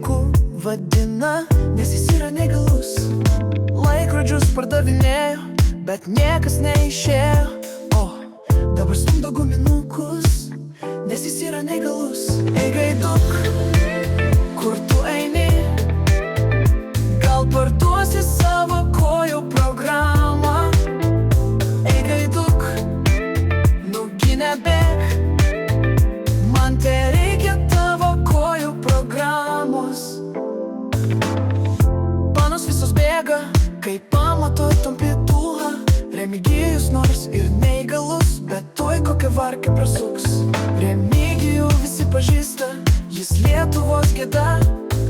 vaiku vadina, nes jis yra neįgalus. Laikrodžius pardavinėjo, bet niekas neišėjo. O dabar stumdo guminukus, nes jis yra neįgalus. Ei gaiduk, kur tu eini? Gal parduosi savo kojų programą? Ei gaiduk, nugi nebėk, man tereikia tavo kojų programos. Panos visos bėga, kai pamato tampytuvą. Remigijus nors ir neįgalus, bet tuoj kokią varkę prasuks. Remigijų visi pažįsta, jis Lietuvos gėda.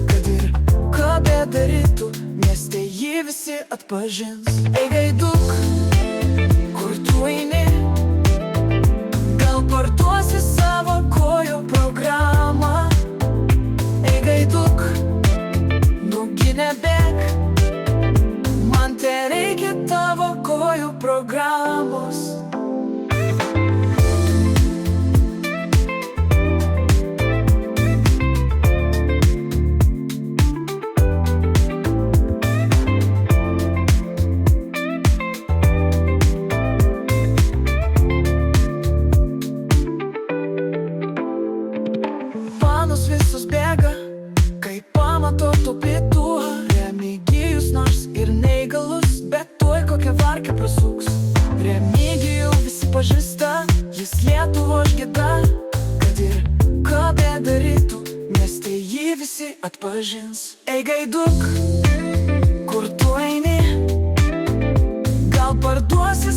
Kad ir ką bedarytų, mieste jį visi atpažins. Ei gaiduk, kur tu eini? Gal parduosi savo kojų programą? Ei gaiduk, nugi nebėk, man tereikia tavo kojų programos. Panos visos bėga, kai pamato taupytuvą. Remigijus nors ir neįgalus, bet tuoj kokią varkę prasuks. Remigijų visi pažįsta, jis Lietuvos gėda. Kad ir ką bedarytų, mieste jį visi atpažins. Ei gaiduk, kur tu eini? Gal parduosi